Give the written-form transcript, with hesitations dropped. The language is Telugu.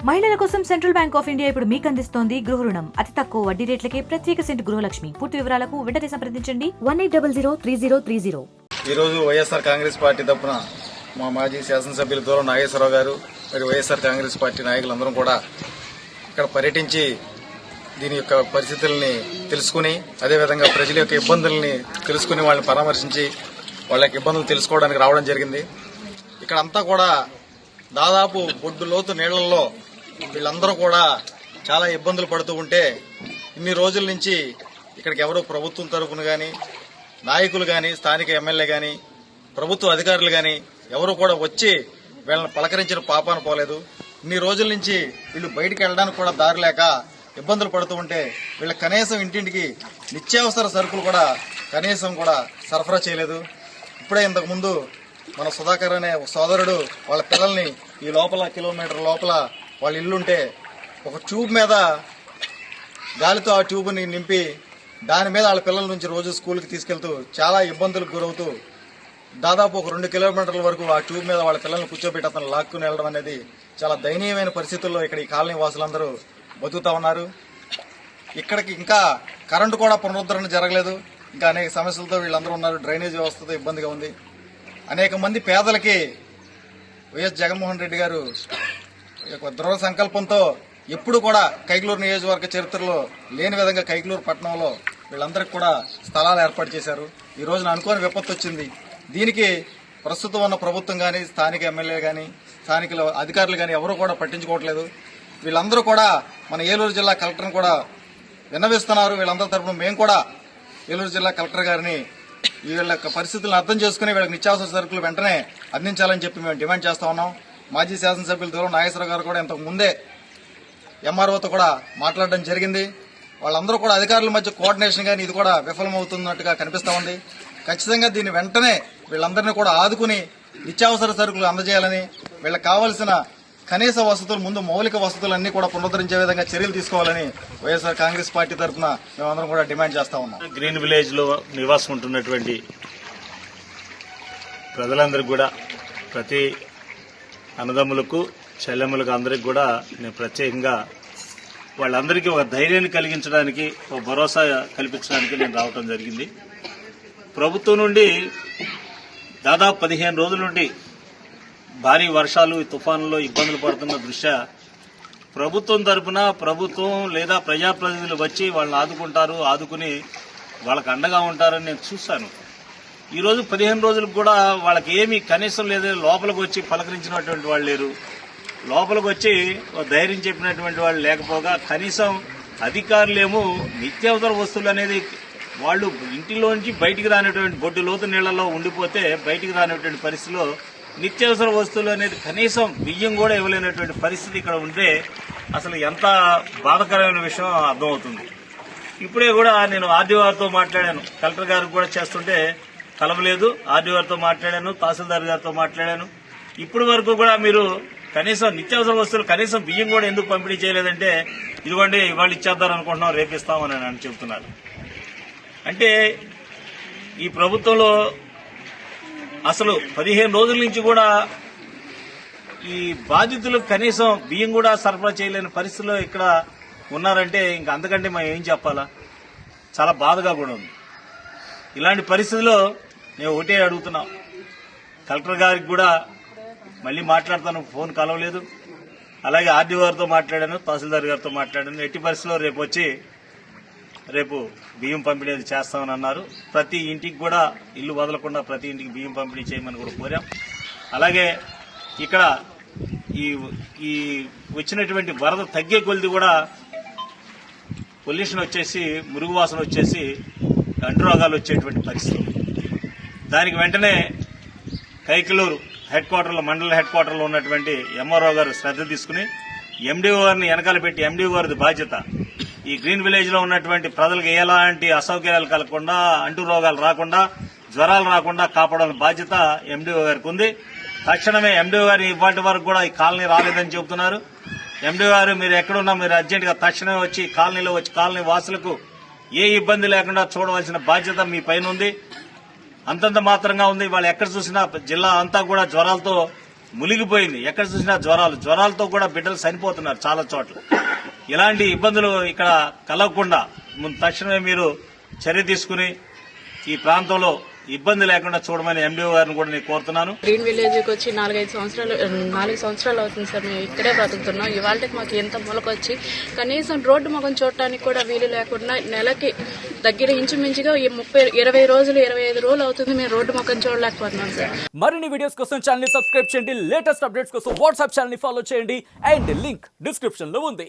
మహిళల కోసం సెంట్రల్ బ్యాంక్ ఆఫ్ ఇండియా ఇప్పుడు మీకు అందిస్తోంది గృహ రుణం. అతి తక్కువ వడ్డీ రేట్లకే ప్రత్యేక సెంటు గృహలక్ష్మి. పూర్తి వివరాలకు వెంటనే సంప్రదించండి 18003030. ఈ రోజు వైఎస్ఆర్ కాంగ్రెస్ పార్టీ తరఫున మా మాజీ శాసనసభ్యులు దూరం నాగేశ్వరరావు గారు మరియు వైఎస్ఆర్ కాంగ్రెస్ పార్టీ నాయకులందరం కూడా ఇక్కడ పర్యటించి దీని యొక్క పరిస్థితుల్ని తెలుసుకుని, అదేవిధంగా ప్రజల యొక్క ఇబ్బందుల్ని తెలుసుకుని వాళ్ళని పరామర్శించి వాళ్ళ యొక్క ఇబ్బందులు తెలుసుకోవడానికి రావడం జరిగింది. ఇక్కడంతా కూడా దాదాపు బొడ్డు లోతు నీళ్లలో వీళ్ళందరూ కూడా చాలా ఇబ్బందులు పడుతూ ఉంటే, ఇన్ని రోజుల నుంచి ఇక్కడికి ఎవరు ప్రభుత్వం తరఫున గాని, నాయకులు గాని, స్థానిక ఎమ్మెల్యే గాని, ప్రభుత్వ అధికారులు గాని ఎవరు కూడా వచ్చి వీళ్ళని పలకరించిన పాపాన పోలేదు. ఇన్ని రోజుల నుంచి వీళ్ళు బయటికి వెళ్ళడానికి కూడా దారి లేక ఇబ్బందులు పడుతూ ఉంటే వీళ్ళ కనీసం ఇంటింటికి నిత్యావసర సరుకులు కూడా కనీసం కూడా సరఫరా చేయలేదు. ఇప్పుడే ఇంతకు ముందు మన సుధాకర్ అనే సోదరుడు వాళ్ళ పిల్లల్ని ఈ లోపల కిలోమీటర్ లోపల వాళ్ళ ఇల్లుంటే ఒక ట్యూబ్ మీద గాలితో ఆ ట్యూబ్ని నింపి దాని మీద వాళ్ళ పిల్లల నుంచి రోజు స్కూల్కి తీసుకెళ్తూ చాలా ఇబ్బందులకు గురవుతూ దాదాపు ఒక 2 కిలోమీటర్ల వరకు ఆ ట్యూబ్ మీద వాళ్ళ పిల్లల్ని కూర్చోబెట్టి అతను లాక్కుని వెళ్ళడం అనేది చాలా దయనీయమైన పరిస్థితుల్లో ఇక్కడ ఈ కాలనీ వాసులందరూ బతుకుతా ఉన్నారు. ఇక్కడికి ఇంకా కరెంటు కూడా పునరుద్ధరణ జరగలేదు. ఇంకా అనేక సమస్యలతో వీళ్ళందరూ ఉన్నారు. డ్రైనేజ్ వ్యవస్థతో ఇబ్బందిగా ఉంది. అనేక మంది పేదలకి వైఎస్ జగన్మోహన్ రెడ్డి గారు దృఢ సంకల్పంతో ఎప్పుడు కూడా కైకలూరు నియోజకవర్గ చరిత్రలో లేని విధంగా కైకలూరు పట్టణంలో వీళ్ళందరికీ కూడా స్థలాలు ఏర్పాటు చేశారు. ఈ రోజున అనుకోని విపత్తు వచ్చింది. దీనికి ప్రస్తుతం ఉన్న ప్రభుత్వం కానీ, స్థానిక ఎమ్మెల్యే కానీ, స్థానిక అధికారులు కానీ ఎవరూ కూడా పట్టించుకోవట్లేదు. వీళ్ళందరూ కూడా మన ఏలూరు జిల్లా కలెక్టర్ని కూడా విన్నవిస్తున్నారు. వీళ్ళందరి తరఫున మేము కూడా ఏలూరు జిల్లా కలెక్టర్ గారిని వీళ్ళ పరిస్థితులను అర్థం చేసుకుని వీళ్ళకి నిత్యావసర సరుకులు వెంటనే అందించాలని చెప్పి మేము డిమాండ్ చేస్తా ఉన్నాం. మాజీ శాసనసభ్యులు దూరం నాగేశ్వరరావు గారు కూడా ఇంతకు ముందే ఎంఆర్ఓతో కూడా మాట్లాడడం జరిగింది. వాళ్ళందరూ కూడా అధికారుల మధ్య కోఆర్డినేషన్ గానీ ఇది కూడా విఫలమవుతున్నట్టుగా కనిపిస్తా ఉంది. ఖచ్చితంగా దీన్ని వెంటనే వీళ్ళందరినీ కూడా ఆదుకుని నిత్యావసర సరుకులు అందజేయాలని, వీళ్ళకి కావాల్సిన కనీస వసతులు, ముందు మౌలిక వసతులన్నీ కూడా పునరుద్ధరించే విధంగా చర్యలు తీసుకోవాలని వైఎస్ఆర్ కాంగ్రెస్ పార్టీ తరఫున మేమందరం కూడా డిమాండ్ చేస్తా ఉన్నాం. గ్రీన్ విలేజ్ లో నివాసం ఉంటున్నటువంటి ప్రజలందరికీ కూడా, ప్రతి అన్నదమ్ములకు చెల్లెమ్మలకు అందరికి కూడా నేను ప్రత్యేకంగా వాళ్ళందరికీ ఒక ధైర్యాన్ని కలిగించడానికి, ఒక భరోసా కల్పించడానికి నేను రావడం జరిగింది. ప్రభుత్వం నుండి దాదాపు 15 రోజుల నుండి భారీ వర్షాలు, తుఫానులో ఇబ్బందులు పడుతున్న దృష్ట్యా ప్రభుత్వం తరఫున ప్రభుత్వం లేదా ప్రజాప్రతినిధులు వచ్చి వాళ్ళని ఆదుకుంటారు, ఆదుకుని వాళ్ళకి అండగా ఉంటారని నేను చూశాను. ఈరోజు 15 రోజులకు కూడా వాళ్ళకి ఏమీ కనీసం లేదు. లోపలికి వచ్చి పలకరించినటువంటి వాళ్ళు లేరు. లోపలికి వచ్చి ధైర్యం చెప్పినటువంటి వాళ్ళు లేకపోగా, కనీసం అధికారులేమో నిత్యావసర వస్తువులు అనేది వాళ్ళు ఇంటిలోంచి బయటికి రానటువంటి బొడ్డు లోతు నీళ్లలో ఉండిపోతే బయటికి రానటువంటి పరిస్థితిలో నిత్యావసర వస్తువులు అనేది కనీసం బియ్యం కూడా ఇవ్వలేనటువంటి పరిస్థితి ఇక్కడ ఉంటే అసలు ఎంత బాధాకరమైన విషయం అర్థమవుతుంది. ఇప్పుడే కూడా నేను ఆర్డీఓతో మాట్లాడాను, కలెక్టర్ గారికి కూడా చేస్తుంటే కలవలేదు. ఆర్డీఓతో మాట్లాడాను, తహసీల్దార్ గారితో మాట్లాడాను. ఇప్పటి వరకు కూడా మీరు కనీసం నిత్యావసర వస్తువులు, కనీసం బియ్యం కూడా ఎందుకు పంపిణీ చేయలేదంటే, ఇదిగోండి ఇవాళ ఇచ్చేద్దాం అనుకుంటున్నాం, రేపిస్తామని అని చెబుతున్నారు. అంటే ఈ ప్రభుత్వంలో అసలు 15 రోజుల నుంచి కూడా ఈ బాధితులకు కనీసం బియ్యం కూడా సరఫరా చేయలేని పరిస్థితిలో ఇక్కడ ఉన్నారంటే ఇంకా అంతకంటే మనం ఏం చెప్పాలా? చాలా బాధగా కూడా ఉంది. ఇలాంటి పరిస్థితిలో నేను ఒకటే అడుగుతున్నాం, కలెక్టర్ గారికి కూడా మళ్ళీ మాట్లాడతాను, ఫోన్ కలవలేదు. అలాగే ఆర్డీఓ గారితో మాట్లాడాను, తహసీల్దార్ గారితో మాట్లాడాను. ఎట్టి పరిస్థితిలో రేపు బియ్యం పంపిణీ చేస్తామని అన్నారు. ప్రతి ఇంటికి కూడా ఇల్లు వదలకుండా ప్రతి ఇంటికి బియ్యం పంపిణీ చేయమని కూడా కోరాం. అలాగే ఇక్కడ ఈ వచ్చినటువంటి వరద తగ్గే కొలిది కూడా పొల్యూషన్ వచ్చేసి, మురుగు వాసన వచ్చేసి అంటు రోగాలు వచ్చేటువంటి పరిస్థితి. దానికి వెంటనే కైకలూరు హెడ్ క్వార్టర్లో, మండల హెడ్ క్వార్టర్లో ఉన్నటువంటి ఎంఆర్ఓ గారు శ్రద్ధ తీసుకుని ఎండీఓ గారిని వెనకాల పెట్టి, ఎండీఓ గారిది బాధ్యత ఈ గ్రీన్ విలేజ్ లో ఉన్నటువంటి ప్రజలకు ఎలాంటి అసౌకర్యాలు కలగకుండా, అంటు రోగాలు రాకుండా, జ్వరాలు రాకుండా కాపాడాలని బాధ్యత ఎండీఓ గారికి ఉంది. తక్షణమే ఎండీఓ గారు ఇవాటి వరకు కూడా ఈ కాలనీ రాలేదని చెబుతున్నారు. ఎండీఓ గారు మీరు ఎక్కడున్నా మీరు అర్జెంట్ గా తక్షణమే వచ్చి కాలనీలో వచ్చి కాలనీ వాసులకు ఏ ఇబ్బంది లేకుండా చూడవలసిన బాధ్యత మీ పైన ఉంది. అంతంత మాత్రంగా ఉంది. వాళ్ళు ఎక్కడ చూసినా జిల్లా అంతా కూడా జ్వరాలతో మునిగిపోయింది. ఎక్కడ చూసినా జ్వరాలతో కూడా బిడ్డలు చనిపోతున్నారు చాలా చోట్ల. ఇలాంటి ఇబ్బందులు ఇక్కడ కలగకుండా తక్షణమే మీరు చర్య తీసుకుని ఈ ప్రాంతంలో ఇబ్బంది లేకుండా చూడమని ఎండిఓ గారిని కూడా నేను కోరుతున్నాను. గ్రీన్ విలేజ్కి వచ్చి 4 సంవత్సరాలు అవుతుంది సార్. మేము ఇక్కడే బ్రతుకుతున్నాం. ఇవాళకి మాకు ఎంత మొలకొచ్చి కనీసం రోడ్డు మొగం చూడటానికి కూడా వీలు లేకుండా నెలకి దగ్గర ఇంచుమించుగా 20 రోజులు 25 రోజులు అవుతుంది మేము రోడ్డు మొగం చూడలేకపోతున్నాం సార్. మరిన్ని వీడియోస్ కోసం ఛానల్ ని సబ్స్క్రైబ్ చేయండి. లేటెస్ట్ అప్డేట్స్ కోసం వాట్సాప్ ఛానల్ ని ఫాలో చేయండి. అండ్ లింక్ డిస్క్రిప్షన్ లో ఉంది.